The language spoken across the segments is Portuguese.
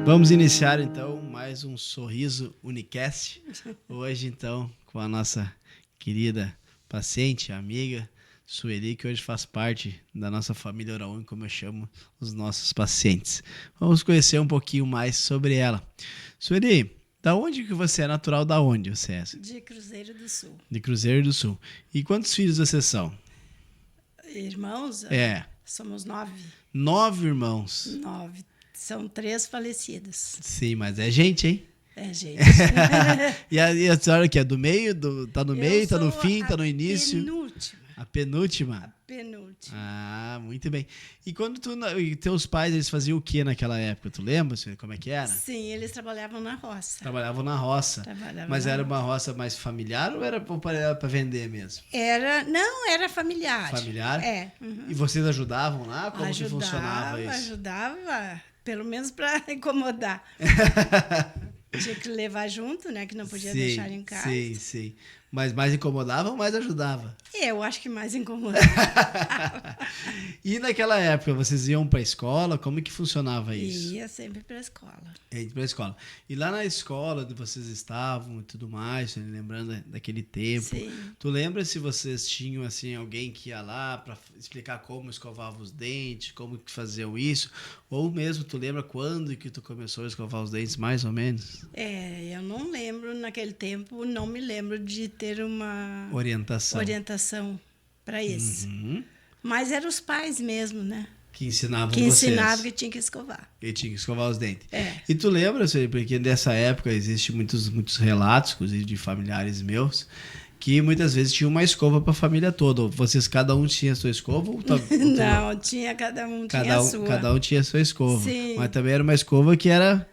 Vamos iniciar então mais um Sorriso Unicast. Hoje então com a nossa querida paciente, amiga Sueli, que hoje faz parte da nossa família Oraúna, como eu chamo os nossos pacientes. Vamos conhecer um pouquinho mais sobre ela. Sueli, da onde que você é natural? Da onde você é? De Cruzeiro do Sul. De Cruzeiro do Sul. E quantos filhos vocês são? Irmãos? É. Somos 9. 9 irmãos. 9. São 3 falecidos. Sim, mas é gente, hein? É, gente. E a senhora que é do meio? Tá no meio, tá no sou fim, tá no início? Penúltima. A penúltima? A penúltima. Ah, muito bem. E quando e teus pais, eles faziam o que naquela época? Tu lembra como é que era? Sim, eles trabalhavam na roça. Trabalhavam na roça. Mas era uma roça mais familiar ou era para vender mesmo? Não, era familiar. Familiar? É. Uhum. E vocês ajudavam lá? Como que funcionava isso? Ajudava, pelo menos para incomodar. Tinha que levar junto, né? Que não podia deixar em casa. Sim, sim. Mas mais incomodava ou mais ajudava? Eu acho que mais incomodava. E naquela época, vocês iam para a escola? Como que funcionava isso? Ia sempre para a escola. Ia para a escola. E lá na escola onde vocês estavam e tudo mais, lembrando daquele tempo, Sim. Tu lembra se vocês tinham assim alguém que ia lá para explicar como escovava os dentes, como que faziam isso? Ou mesmo tu lembra quando que tu começou a escovar os dentes, mais ou menos? Eu não lembro naquele tempo, não me lembro de ter uma orientação para isso. Uhum. Mas eram os pais mesmo, né? Que ensinavam que vocês. ensinavam que tinha que escovar. Que tinha que escovar os dentes. É. E tu lembra, porque nessa época existem muitos relatos, inclusive de familiares meus, que muitas vezes tinha uma escova para a família toda. Vocês, cada um tinha a sua escova? Não, tinha cada um tinha a sua. Cada um tinha a sua escova. Sim. Mas também era uma escova que era...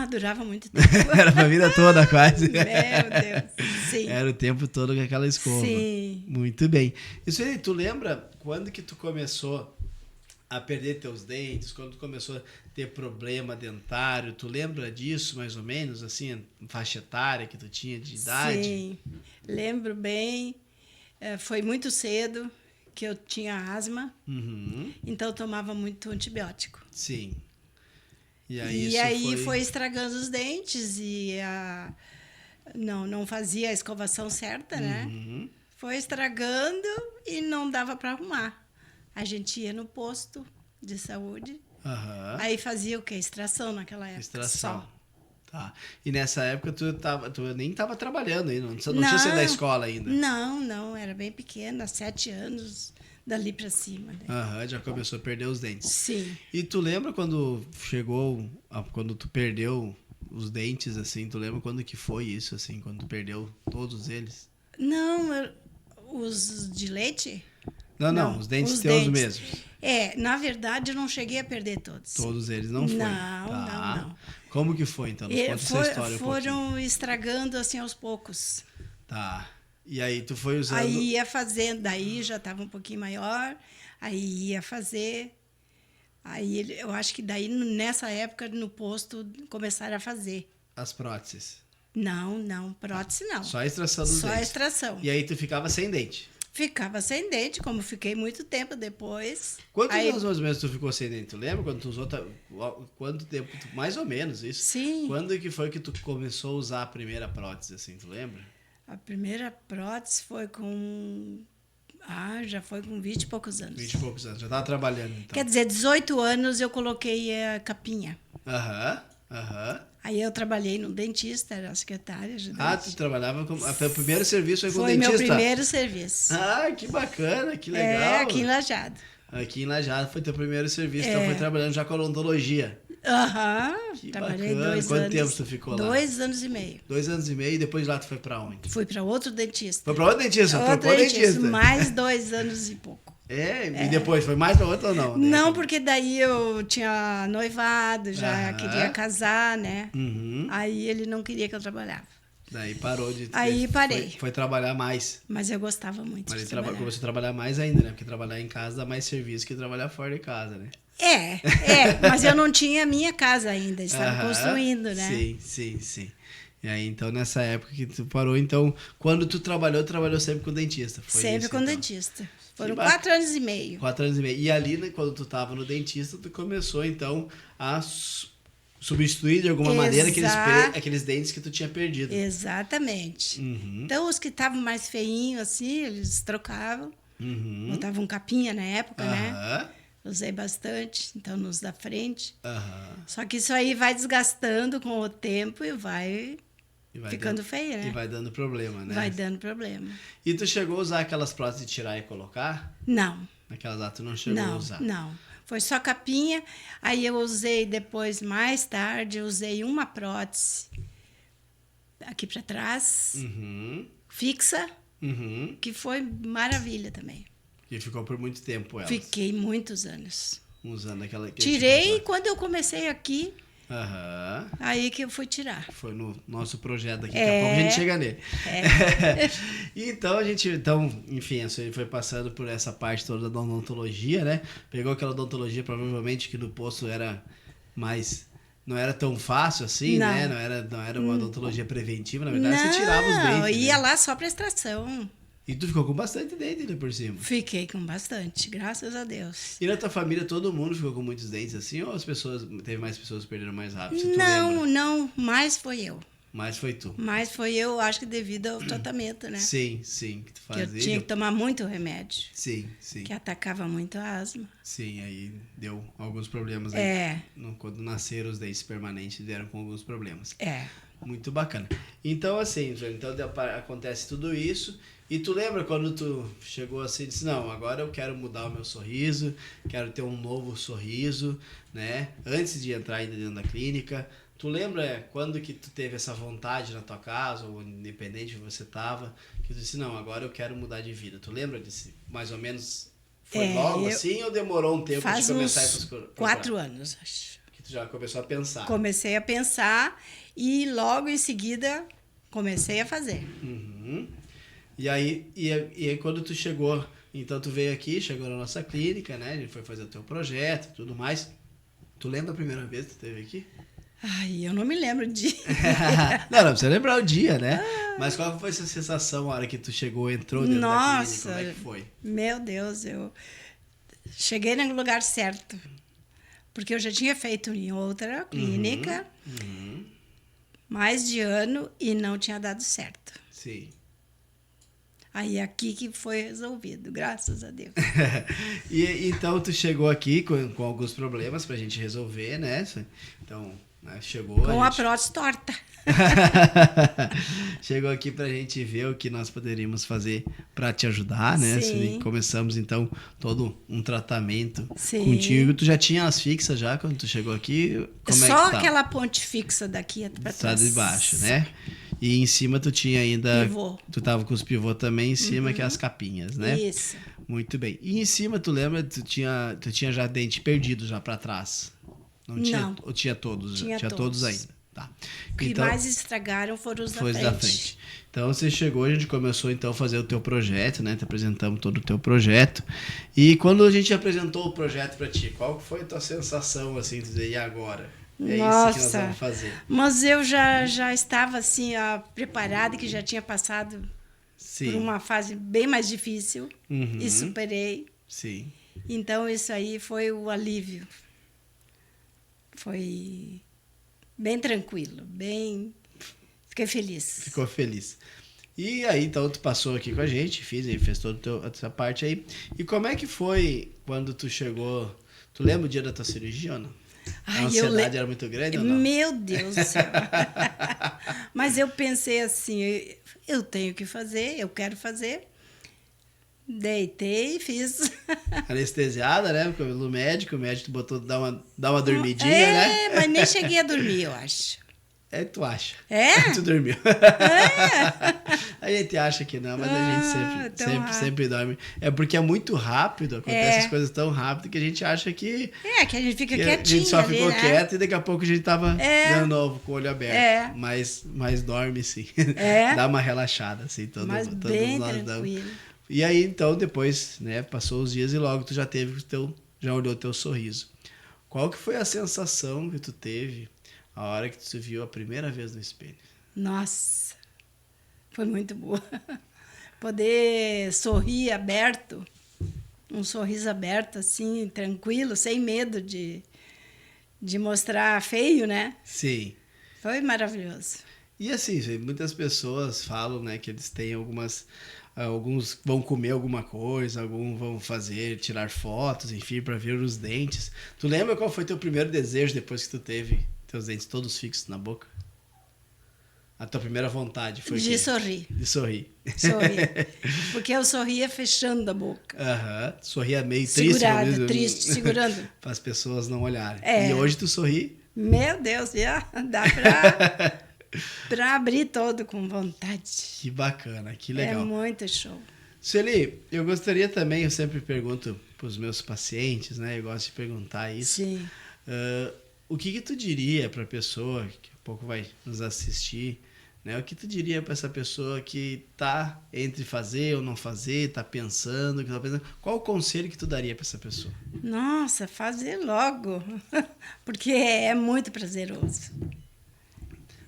durava muito tempo. Era a vida toda, quase. Meu Deus, sim. Era o tempo todo com aquela escova. Sim. Muito bem. Isso aí, tu lembra quando que tu começou a perder teus dentes, quando tu começou a ter problema dentário? Tu lembra disso, mais ou menos, assim, faixa etária que tu tinha de idade? Sim, lembro bem. Foi muito cedo que eu tinha asma, então eu tomava muito antibiótico. Sim. E aí foi estragando os dentes e não fazia a escovação certa, né? Foi estragando e não dava para arrumar. A gente ia no posto de saúde, aí fazia o quê? Extração naquela época. Extração. Só. Tá. E nessa época tu nem estava trabalhando ainda, não tinha saído da escola ainda. Não, era bem pequena, 7 anos, dali para cima. Né? Já começou a perder os dentes. Sim. E tu lembra quando quando tu perdeu os dentes, assim, tu lembra quando que foi isso, assim, quando tu perdeu todos eles? Não, os de leite? Não, os dentes teus mesmos. Na verdade eu não cheguei a perder todos. Todos eles não foi? Não. Como que foi, então? Nos conta essa história foram estragando assim aos poucos. Tá. E aí tu foi usando... Aí ia fazendo, daí já estava um pouquinho maior, aí ia fazer. Aí eu acho que daí nessa época no posto começaram a fazer. As próteses? Não, prótese não. Só a extração dos dentes? Só a extração. E aí tu ficava sem dente? Ficava sem dente, como fiquei muito tempo depois. Quantos anos mais ou menos tu ficou sem dente? Tu lembra quando tu usou? Quanto tempo? Mais ou menos isso? Sim. Quando que foi que tu começou a usar a primeira prótese, assim, tu lembra? A primeira prótese foi já foi com 20 e poucos anos. 20 e poucos anos, já estava trabalhando então. Quer dizer, 18 anos eu coloquei a capinha. Aí eu trabalhei no dentista, era secretária de dente. Tu trabalhava com... O primeiro serviço foi com dentista? Foi meu primeiro serviço. Que bacana, que legal. Aqui em Lajeado. Aqui em Lajeado foi teu primeiro serviço, então foi trabalhando já com odontologia. Que trabalhei bacana. 2 Quanto anos. tempo tu ficou lá? 2 anos e meio. 2 anos e meio, e depois de lá tu foi pra onde? Fui para outro dentista. Foi pra outro dentista? Trocou dentista? Mais 2 anos e pouco. E depois foi mais pra outro ou não? Não, porque daí eu tinha noivado, já queria casar, né? Aí ele não queria que eu trabalhava. Daí parou de... Aí parei. Foi trabalhar mais. Mas eu gostava muito de trabalhar. Começou a trabalhar mais ainda, né? Porque trabalhar em casa dá mais serviço que trabalhar fora de casa, né? Mas eu não tinha a minha casa ainda, estava construindo, né? Sim. E aí, então, nessa época que tu parou, então, quando tu trabalhou sempre com dentista? Foi sempre isso, com então? dentista. Foram 4 anos e meio. 4 anos e meio. E ali, né, quando tu tava no dentista, tu começou, então, a substituir de alguma maneira aqueles dentes que tu tinha perdido. Exatamente. Então, os que estavam mais feinhos, assim, eles trocavam. Botavam capinha na época, né? Usei bastante, então nos da frente. Só que isso aí vai desgastando com o tempo e vai ficando feio, né? E vai dando problema, né? Vai dando problema. E tu chegou a usar aquelas próteses de tirar e colocar? Não. Naquelas lá tu não chegou a usar? Não. Foi só capinha. Aí eu usei depois, mais tarde, eu usei uma prótese aqui para trás, fixa, que foi maravilha também. E ficou por muito tempo elas? Fiquei muitos anos. Usando aquela... Tirei quando eu comecei aqui. Aham. Aí que eu fui tirar. Foi no nosso projeto aqui, daqui a pouco a gente chega nele. Então, enfim, a senhora foi passando por essa parte toda da odontologia, né? Pegou aquela odontologia, provavelmente, que no posto era mais... Não era tão fácil assim, não. Né? Não era uma odontologia preventiva, na verdade, você tirava os dentes. Não, ia né? lá só para extração. E tu ficou com bastante dente, né, por cima? Fiquei com bastante, graças a Deus. E na tua família todo mundo ficou com muitos dentes assim, ou teve mais pessoas que perderam mais rápido? Não, mais foi eu. Mais foi tu? Mais foi eu, acho que devido ao tratamento, né? Sim, que tu fazia. Que eu tinha que tomar muito remédio. Sim. Que atacava muito a asma. Sim, aí deu alguns problemas aí. Quando nasceram os dentes permanentes, deram com alguns problemas. Muito bacana. Então, assim, acontece tudo isso. E tu lembra quando tu chegou assim e disse, não, agora eu quero mudar o meu sorriso, quero ter um novo sorriso, né? Antes de entrar ainda dentro da clínica. Tu lembra quando que tu teve essa vontade na tua casa, ou independente de você estava, que tu disse, não, agora eu quero mudar de vida. Tu lembra desse, mais ou menos, foi logo assim ou demorou um tempo de começar a procurar? 4 anos, acho. Que tu já começou a pensar. Comecei a pensar e logo em seguida comecei a fazer. E aí quando tu chegou, então tu veio aqui, chegou na nossa clínica, né? A gente foi fazer o teu projeto e tudo mais. Tu lembra a primeira vez que tu esteve aqui? Ai, eu não me lembro o dia. Não precisa lembrar o dia, né? Mas qual foi essa sensação na hora que tu chegou, entrou dentro da clínica? Como é que foi? Meu Deus, eu cheguei no lugar certo. Porque eu já tinha feito em outra clínica, mais de ano, e não tinha dado certo. Sim. Aí aqui que foi resolvido, graças a Deus. E então tu chegou aqui com alguns problemas pra gente resolver, né? Então, né, chegou... Com a prótese torta. Chegou aqui pra gente ver o que nós poderíamos fazer pra te ajudar, né? Sim. Começamos então todo um tratamento Sim. contigo. Tu já tinha as fixas já quando tu chegou aqui? Como Só é que tá? aquela ponte fixa daqui pra trás. Tá de baixo, né? E em cima tu tinha ainda... Pivô. Tu tava com os pivô também em cima, que é as capinhas, né? Isso. Muito bem. E em cima, tu lembra, tu tinha já dente perdido já pra trás? Não. Tinha, ou tinha todos? Tinha todos ainda. Tá. O que mais estragaram foram os da frente. Então você chegou, a gente começou então a fazer o teu projeto, né? Te apresentamos todo o teu projeto. E quando a gente apresentou o projeto pra ti, qual foi a tua sensação, assim, de dizer, e agora? É Nossa, isso que nós vamos fazer. Mas eu já estava assim, preparada, que já tinha passado por uma fase bem mais difícil e superei. Sim. Então isso aí foi o alívio. Foi bem tranquilo, fiquei feliz. Ficou feliz. E aí, então, tu passou aqui com a gente, fez toda essa parte aí. E como é que foi quando tu chegou? Tu lembra o dia da tua cirurgia ou não? A ansiedade era muito grande ou não? Meu Deus do céu. Mas eu pensei assim, eu tenho que fazer, eu quero fazer. Deitei e fiz. Anestesiada, né? Pelo médico, o médico botou dar uma dormidinha, né? Mas nem cheguei a dormir, eu acho. Tu acha. Tu dormiu. A gente acha que não, mas a gente sempre dorme. É porque é muito rápido, acontece as coisas tão rápido que a gente acha que... que a gente fica quietinho. A gente só ficou ali, né? quieto e daqui a pouco a gente tava de novo com o olho aberto. Mas dorme sim. Dá uma relaxada, assim, mas todos bem nós tranquilo. damos. E aí, então, depois, né, passou os dias e logo tu já olhou teu sorriso. Qual que foi a sensação que tu teve a hora que tu se viu a primeira vez no espelho? Nossa, foi muito boa. Poder sorrir aberto, um sorriso aberto, assim, tranquilo, sem medo de de mostrar feio, né? Sim. Foi maravilhoso. E assim, muitas pessoas falam, né, que eles têm alguns vão comer alguma coisa, alguns vão tirar fotos, enfim, para ver os dentes. Tu lembra qual foi teu primeiro desejo depois que tu teve teus dentes todos fixos na boca? A tua primeira vontade foi de sorrir. De sorrir. Sorrir. Porque eu sorria fechando a boca. Sorria meio triste. Triste, segurando. Para as pessoas não olharem. É. E hoje tu sorri? Meu Deus, já dá para abrir todo com vontade. Que bacana, que legal. É muito show. Sueli, eu gostaria também, eu sempre pergunto para os meus pacientes, né? Eu gosto de perguntar isso. Sim. O que tu diria para a pessoa que daqui a pouco vai nos assistir, né? O que tu diria para essa pessoa que tá entre fazer ou não fazer, tá pensando, qual o conselho que tu daria para essa pessoa? Nossa, fazer logo, porque é muito prazeroso.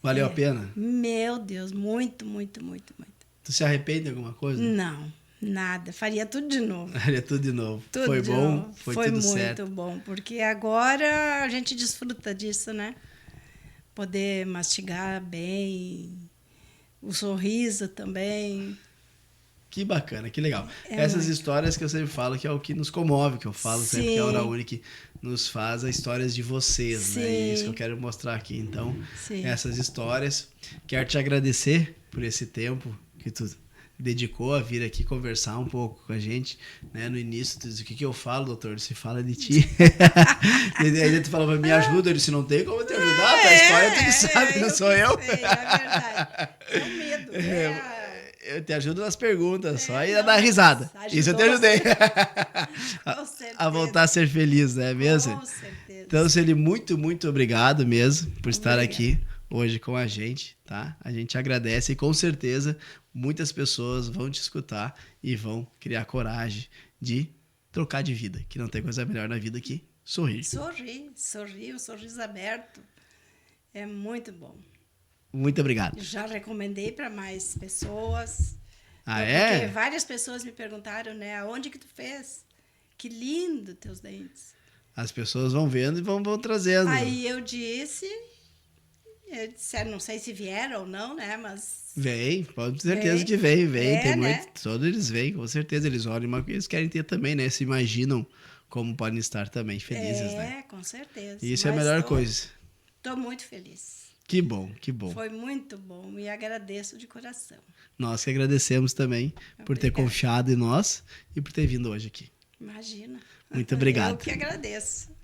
Valeu a pena? Meu Deus, muito, muito, muito, muito. Tu se arrepende de alguma coisa? Não, nada. Faria tudo de novo. Faria tudo de novo. Tudo foi de bom? novo. Foi tudo certo? Muito bom, porque agora a gente desfruta disso, né? Poder mastigar bem, o sorriso também. Que bacana, que legal. Essas histórias que eu sempre falo que é o que nos comove, que eu falo sempre que a Hora Única nos faz as histórias de vocês, né? E isso que eu quero mostrar aqui. Então, essas histórias. Quero te agradecer por esse tempo que tu dedicou a vir aqui conversar um pouco com a gente, né? No início, tu diz, o que eu falo, doutor? Se fala de ti. E aí tu falou, me ajuda. Eu disse, não tem como te ajudar, a história tu que sabe, não sou eu. É verdade. É o medo. Eu te ajudo nas perguntas, só ia dar risada. Isso eu te ajudei. A voltar a ser feliz, não é mesmo? Com certeza. Então, Sueli, muito, muito obrigado mesmo por estar aqui hoje com a gente, tá? A gente agradece e com certeza muitas pessoas vão te escutar e vão criar coragem de trocar de vida, que não tem coisa melhor na vida que sorrir. Sorrir, o sorriso aberto é muito bom. Muito obrigado. Já recomendei para mais pessoas. Porque várias pessoas me perguntaram, né? Aonde que tu fez? Que lindo teus dentes. As pessoas vão vendo e vão trazendo. Aí eu disse, não sei se vieram ou não, né? Mas... Vem, pode ter certeza que vem. Tem muito, todos eles vêm, com certeza. Eles olham, mas eles querem ter também, né? Se imaginam como podem estar também felizes, né? Com certeza. E isso é a melhor coisa. Estou muito feliz. Que bom, que bom. Foi muito bom e agradeço de coração. Nós que agradecemos também por ter confiado em nós e por ter vindo hoje aqui. Imagina. Muito obrigado. Eu que agradeço.